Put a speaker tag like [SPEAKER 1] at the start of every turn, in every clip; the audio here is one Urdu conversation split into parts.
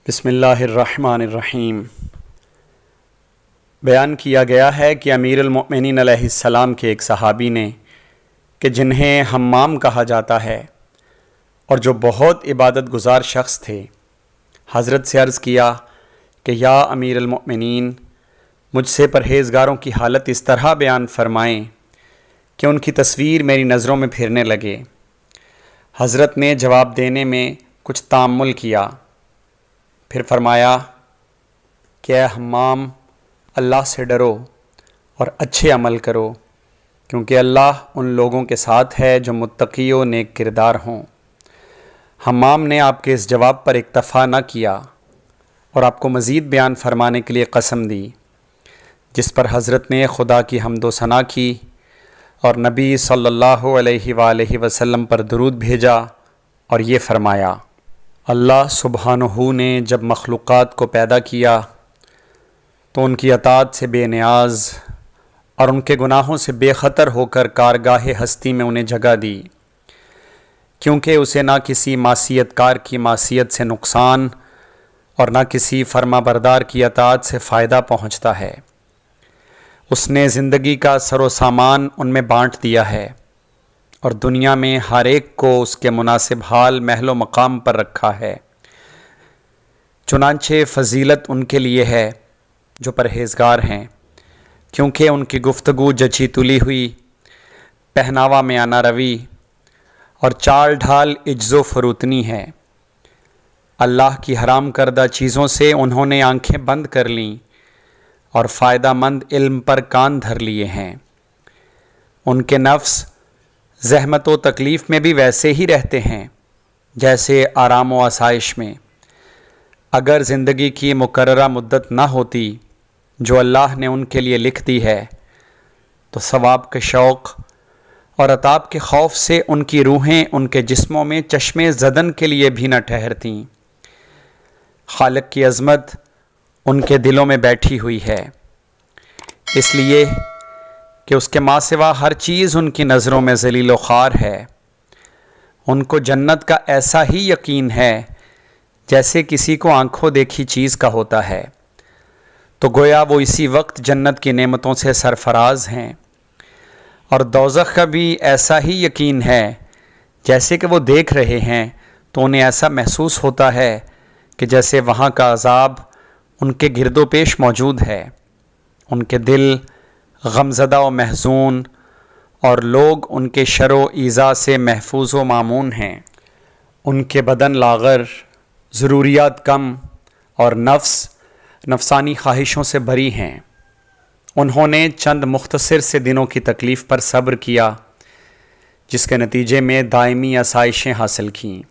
[SPEAKER 1] بسم اللہ الرحمن الرحیم۔ بیان کیا گیا ہے کہ امیر المؤمنین علیہ السلام کے ایک صحابی نے کہ جنہیں حمام کہا جاتا ہے اور جو بہت عبادت گزار شخص تھے، حضرت سے عرض کیا کہ یا امیر المؤمنین، مجھ سے پرہیزگاروں کی حالت اس طرح بیان فرمائیں کہ ان کی تصویر میری نظروں میں پھرنے لگے۔ حضرت نے جواب دینے میں کچھ تأمل کیا، پھر فرمایا کہ اے حمام، اللہ سے ڈرو اور اچھے عمل کرو، کیونکہ اللہ ان لوگوں کے ساتھ ہے جو متقی و نیک کردار ہوں۔ حمام نے آپ کے اس جواب پر اکتفا نہ کیا اور آپ کو مزید بیان فرمانے کے لیے قسم دی، جس پر حضرت نے خدا کی حمد و ثنا کی اور نبی صلی اللہ علیہ وآلہ وسلم پر درود بھیجا اور یہ فرمایا: اللہ سبحانہ نے جب مخلوقات کو پیدا کیا تو ان کی اطاعت سے بے نیاز اور ان کے گناہوں سے بے خطر ہو کر کارگاہ ہستی میں انہیں جگہ دی، کیونکہ اسے نہ کسی معصیت کار کی معصیت سے نقصان اور نہ کسی فرما بردار کی اطاعت سے فائدہ پہنچتا ہے۔ اس نے زندگی کا سر و سامان ان میں بانٹ دیا ہے اور دنیا میں ہر ایک کو اس کے مناسب حال محل و مقام پر رکھا ہے۔ چنانچہ فضیلت ان کے لیے ہے جو پرہیزگار ہیں، کیونکہ ان کی گفتگو جچی تلی ہوئی، پہناوا میں آنا روی اور چال ڈھال عجز و فروتنی ہے۔ اللہ کی حرام کردہ چیزوں سے انہوں نے آنکھیں بند کر لیں اور فائدہ مند علم پر کان دھر لیے ہیں۔ ان کے نفس زحمت و تکلیف میں بھی ویسے ہی رہتے ہیں جیسے آرام و آسائش میں۔ اگر زندگی کی مقررہ مدت نہ ہوتی جو اللہ نے ان کے لیے لکھ دی ہے، تو ثواب کے شوق اور عطاب کے خوف سے ان کی روحیں ان کے جسموں میں چشمے زدن کے لیے بھی نہ ٹھہرتیں۔ خالق کی عظمت ان کے دلوں میں بیٹھی ہوئی ہے، اس لیے کہ اس کے ماں سوا ہر چیز ان کی نظروں میں ذلیل و خوار ہے۔ ان کو جنت کا ایسا ہی یقین ہے جیسے کسی کو آنکھوں دیکھی چیز کا ہوتا ہے، تو گویا وہ اسی وقت جنت کی نعمتوں سے سرفراز ہیں۔ اور دوزخ کا بھی ایسا ہی یقین ہے، جیسے کہ وہ دیکھ رہے ہیں تو انہیں ایسا محسوس ہوتا ہے کہ جیسے وہاں کا عذاب ان کے گرد و پیش موجود ہے۔ ان کے دل غمزدہ و محزون اور لوگ ان کے شر و ایذا سے محفوظ و مامون ہیں۔ ان کے بدن لاغر، ضروریات کم اور نفسانی خواہشوں سے بری ہیں۔ انہوں نے چند مختصر سے دنوں کی تکلیف پر صبر کیا، جس کے نتیجے میں دائمی آسائشیں حاصل کیں۔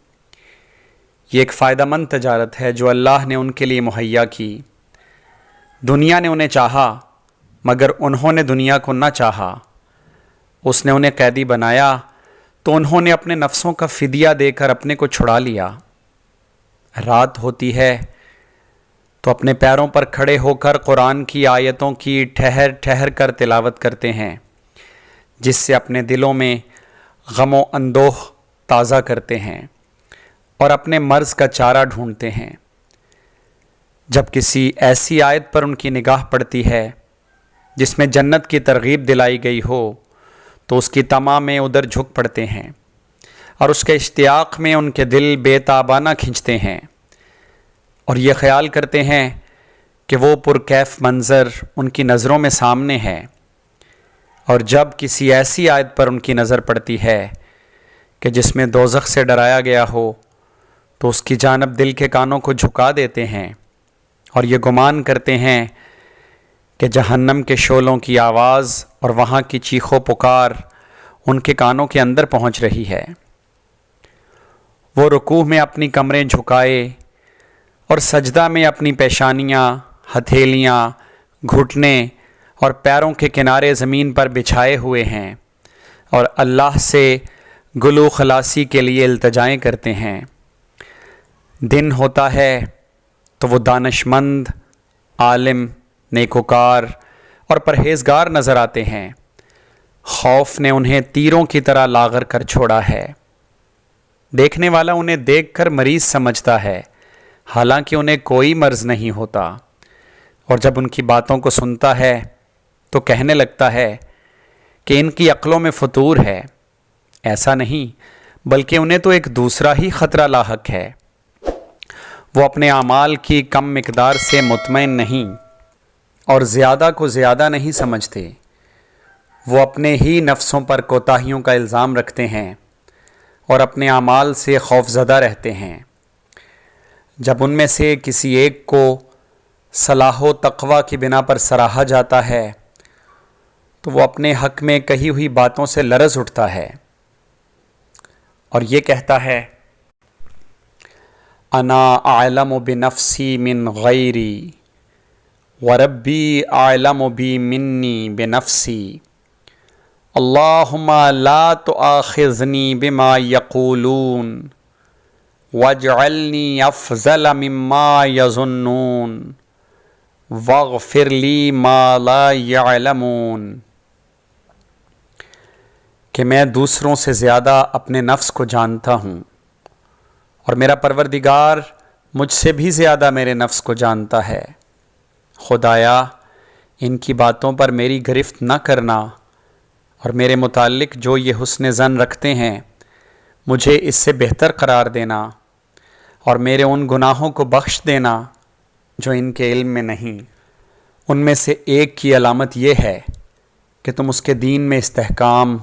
[SPEAKER 1] یہ ایک فائدہ مند تجارت ہے جو اللہ نے ان کے لیے مہیا کی۔ دنیا نے انہیں چاہا مگر انہوں نے دنیا کو نہ چاہا۔ اس نے انہیں قیدی بنایا تو انہوں نے اپنے نفسوں کا فدیہ دے کر اپنے کو چھڑا لیا۔ رات ہوتی ہے تو اپنے پیروں پر کھڑے ہو کر قرآن کی آیتوں کی ٹھہر ٹھہر کر تلاوت کرتے ہیں، جس سے اپنے دلوں میں غم و اندوہ تازہ کرتے ہیں اور اپنے مرض کا چارہ ڈھونڈتے ہیں۔ جب کسی ایسی آیت پر ان کی نگاہ پڑتی ہے جس میں جنت کی ترغیب دلائی گئی ہو تو اس کی طمع میں ادھر جھک پڑتے ہیں اور اس کے اشتیاق میں ان کے دل بے تابانہ کھنچتے ہیں اور یہ خیال کرتے ہیں کہ وہ پرکیف منظر ان کی نظروں میں سامنے ہے۔ اور جب کسی ایسی آیت پر ان کی نظر پڑتی ہے کہ جس میں دوزخ سے ڈرایا گیا ہو تو اس کی جانب دل کے کانوں کو جھکا دیتے ہیں اور یہ گمان کرتے ہیں کہ جہنم کے شعلوں کی آواز اور وہاں کی چیخ و پکار ان کے کانوں کے اندر پہنچ رہی ہے۔ وہ رکوع میں اپنی کمریں جھکائے اور سجدہ میں اپنی پیشانیاں، ہتھیلیاں، گھٹنے اور پیروں کے کنارے زمین پر بچھائے ہوئے ہیں اور اللہ سے گلو خلاصی کے لیے التجائیں کرتے ہیں۔ دن ہوتا ہے تو وہ دانش مند، عالم، نیکوکار اور پرہیزگار نظر آتے ہیں۔ خوف نے انہیں تیروں کی طرح لاغر کر چھوڑا ہے۔ دیکھنے والا انہیں دیکھ کر مریض سمجھتا ہے، حالانکہ انہیں کوئی مرض نہیں ہوتا، اور جب ان کی باتوں کو سنتا ہے تو کہنے لگتا ہے کہ ان کی عقلوں میں فطور ہے۔ ایسا نہیں، بلکہ انہیں تو ایک دوسرا ہی خطرہ لاحق ہے۔ وہ اپنے اعمال کی کم مقدار سے مطمئن نہیں اور زیادہ کو زیادہ نہیں سمجھتے۔ وہ اپنے ہی نفسوں پر کوتاہیوں کا الزام رکھتے ہیں اور اپنے اعمال سے خوف زدہ رہتے ہیں۔ جب ان میں سے کسی ایک کو صلاح و تقوی کی بنا پر سراہا جاتا ہے تو وہ اپنے حق میں کہی ہوئی باتوں سے لرز اٹھتا ہے اور یہ کہتا ہے، انا اعلم بنفسی من غیری وربی اعلم بی منی بنفسی، اللہم لا تؤاخذنی بما یقولون واجعلنی افضل مما یظنون واغفر لی ما لا یعلمون، کہ میں دوسروں سے زیادہ اپنے نفس کو جانتا ہوں اور میرا پروردگار مجھ سے بھی زیادہ میرے نفس کو جانتا ہے۔ خدایا ان کی باتوں پر میری گرفت نہ کرنا اور میرے متعلق جو یہ حسن ظن رکھتے ہیں مجھے اس سے بہتر قرار دینا اور میرے ان گناہوں کو بخش دینا جو ان کے علم میں نہیں۔ ان میں سے ایک کی علامت یہ ہے کہ تم اس کے دین میں استحکام،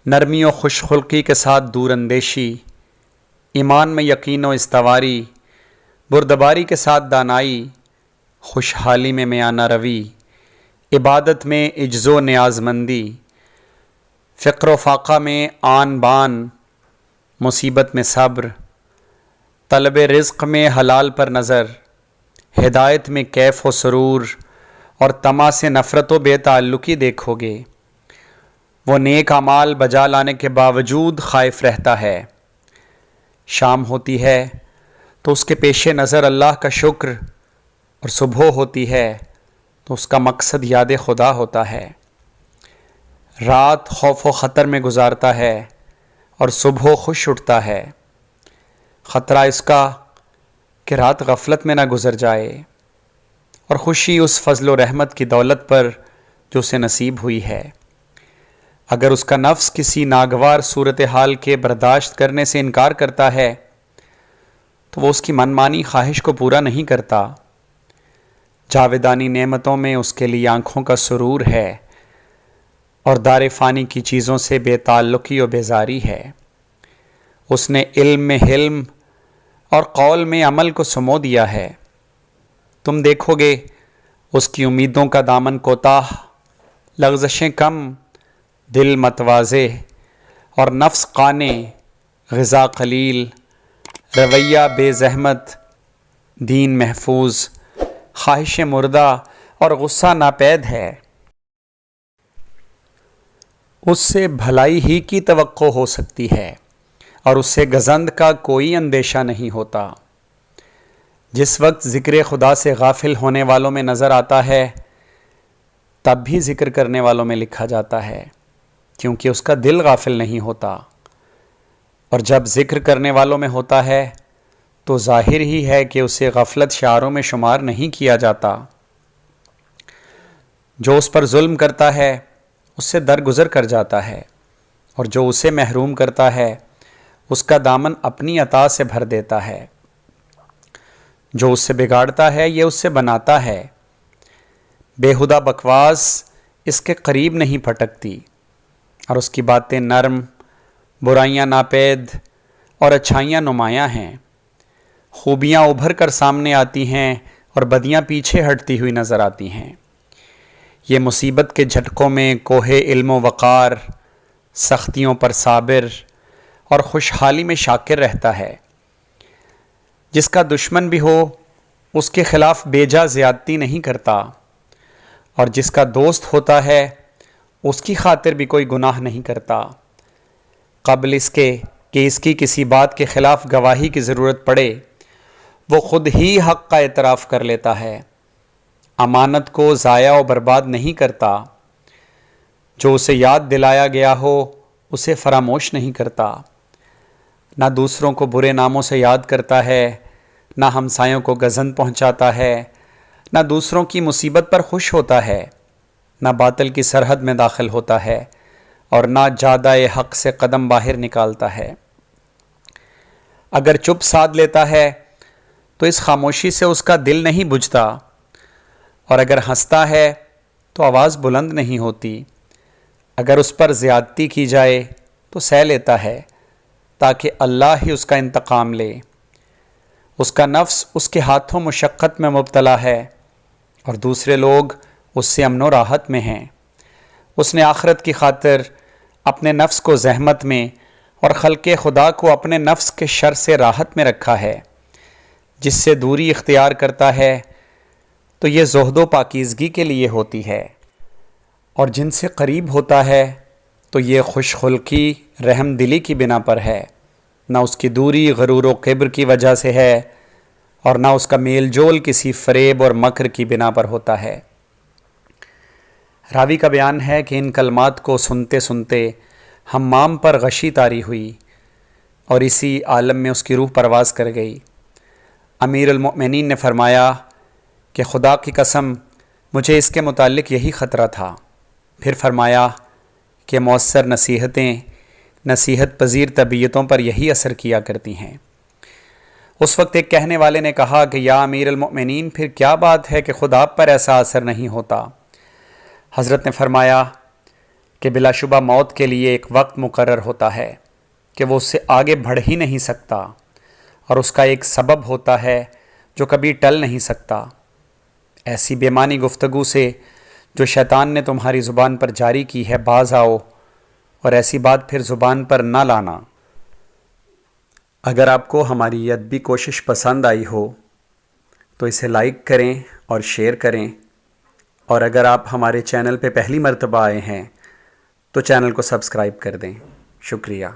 [SPEAKER 1] نرمی و خوش خلقی کے ساتھ دور اندیشی، ایمان میں یقین و استواری، بردباری کے ساتھ دانائی، خوشحالی میں میانہ روی، عبادت میں عجز و نیاز مندی، فقر و فاقہ میں آن بان، مصیبت میں صبر، طلب رزق میں حلال پر نظر، ہدایت میں کیف و سرور اور طمع سے نفرت و بے تعلقی دیکھو گے۔ وہ نیک اعمال بجا لانے کے باوجود خائف رہتا ہے۔ شام ہوتی ہے تو اس کے پیش نظر اللہ کا شکر، اور صبح ہوتی ہے تو اس کا مقصد یاد خدا ہوتا ہے۔ رات خوف و خطر میں گزارتا ہے اور صبح خوش اٹھتا ہے۔ خطرہ اس کا کہ رات غفلت میں نہ گزر جائے، اور خوشی اس فضل و رحمت کی دولت پر جو اسے نصیب ہوئی ہے۔ اگر اس کا نفس کسی ناگوار صورتحال کے برداشت کرنے سے انکار کرتا ہے تو وہ اس کی منمانی خواہش کو پورا نہیں کرتا۔ جاویدانی نعمتوں میں اس کے لیے آنکھوں کا سرور ہے اور دار فانی کی چیزوں سے بے تعلقی و بیزاری ہے۔ اس نے علم میں حلم اور قول میں عمل کو سمو دیا ہے۔ تم دیکھو گے اس کی امیدوں کا دامن کوتاہ، لغزشیں کم، دل متواضع اور نفس قانے، غذا قلیل، رویہ بے زحمت، دین محفوظ، خواہش مردہ اور غصہ ناپید ہے۔ اس سے بھلائی ہی کی توقع ہو سکتی ہے اور اس سے گزند کا کوئی اندیشہ نہیں ہوتا۔ جس وقت ذکر خدا سے غافل ہونے والوں میں نظر آتا ہے تب بھی ذکر کرنے والوں میں لکھا جاتا ہے، کیونکہ اس کا دل غافل نہیں ہوتا، اور جب ذکر کرنے والوں میں ہوتا ہے تو ظاہر ہی ہے کہ اسے غفلت شعاروں میں شمار نہیں کیا جاتا۔ جو اس پر ظلم کرتا ہے اس سے درگزر کر جاتا ہے، اور جو اسے محروم کرتا ہے اس کا دامن اپنی عطا سے بھر دیتا ہے۔ جو اس سے بگاڑتا ہے یہ اس سے بناتا ہے۔ بےہودہ بکواس اس کے قریب نہیں پھٹکتی، اور اس کی باتیں نرم، برائیاں ناپید اور اچھائیاں نمایاں ہیں۔ خوبیاں ابھر کر سامنے آتی ہیں اور بدیاں پیچھے ہٹتی ہوئی نظر آتی ہیں۔ یہ مصیبت کے جھٹکوں میں کوہ علم و وقار، سختیوں پر صابر اور خوشحالی میں شاکر رہتا ہے۔ جس کا دشمن بھی ہو اس کے خلاف بیجا زیادتی نہیں کرتا، اور جس کا دوست ہوتا ہے اس کی خاطر بھی کوئی گناہ نہیں کرتا، قبل اس کے کہ اس کی کسی بات کے خلاف گواہی کی ضرورت پڑے وہ خود ہی حق کا اعتراف کر لیتا ہے۔ امانت کو ضائع و برباد نہیں کرتا، جو اسے یاد دلایا گیا ہو اسے فراموش نہیں کرتا، نہ دوسروں کو برے ناموں سے یاد کرتا ہے نہ ہمسایوں کو گزند پہنچاتا ہے، نہ دوسروں کی مصیبت پر خوش ہوتا ہے، نہ باطل کی سرحد میں داخل ہوتا ہے اور نہ جادہ حق سے قدم باہر نکالتا ہے۔ اگر چپ سادھ لیتا ہے تو اس خاموشی سے اس کا دل نہیں بجھتا، اور اگر ہنستا ہے تو آواز بلند نہیں ہوتی۔ اگر اس پر زیادتی کی جائے تو سہ لیتا ہے تاکہ اللہ ہی اس کا انتقام لے۔ اس کا نفس اس کے ہاتھوں مشقت میں مبتلا ہے اور دوسرے لوگ اس سے امن و راحت میں ہیں۔ اس نے آخرت کی خاطر اپنے نفس کو زحمت میں اور خلق خدا کو اپنے نفس کے شر سے راحت میں رکھا ہے۔ جس سے دوری اختیار کرتا ہے تو یہ زہد و پاکیزگی کے لیے ہوتی ہے، اور جن سے قریب ہوتا ہے تو یہ خوش خلقی رحم دلی کی بنا پر ہے۔ نہ اس کی دوری غرور و کبر کی وجہ سے ہے اور نہ اس کا میل جول کسی فریب اور مکر کی بنا پر ہوتا ہے۔ راوی کا بیان ہے کہ ان کلمات کو سنتے سنتے حمام پر غشی طاری ہوئی اور اسی عالم میں اس کی روح پرواز کر گئی۔ امیر المؤمنین نے فرمایا کہ خدا کی قسم مجھے اس کے متعلق یہی خطرہ تھا۔ پھر فرمایا کہ مؤثر نصیحتیں نصیحت پذیر طبیعتوں پر یہی اثر کیا کرتی ہیں۔ اس وقت ایک کہنے والے نے کہا کہ یا امیر المؤمنین، پھر کیا بات ہے کہ خدا پر ایسا اثر نہیں ہوتا؟ حضرت نے فرمایا کہ بلا شبہ موت کے لیے ایک وقت مقرر ہوتا ہے کہ وہ اس سے آگے بڑھ ہی نہیں سکتا، اور اس کا ایک سبب ہوتا ہے جو کبھی ٹل نہیں سکتا۔ ایسی بے معنی گفتگو سے جو شیطان نے تمہاری زبان پر جاری کی ہے باز آؤ، اور ایسی بات پھر زبان پر نہ لانا۔ اگر آپ کو ہماری یہ ادبی کوشش پسند آئی ہو تو اسے لائک کریں اور شیئر کریں، اور اگر آپ ہمارے چینل پہ پہلی مرتبہ آئے ہیں تو چینل کو سبسکرائب کر دیں۔ شکریہ۔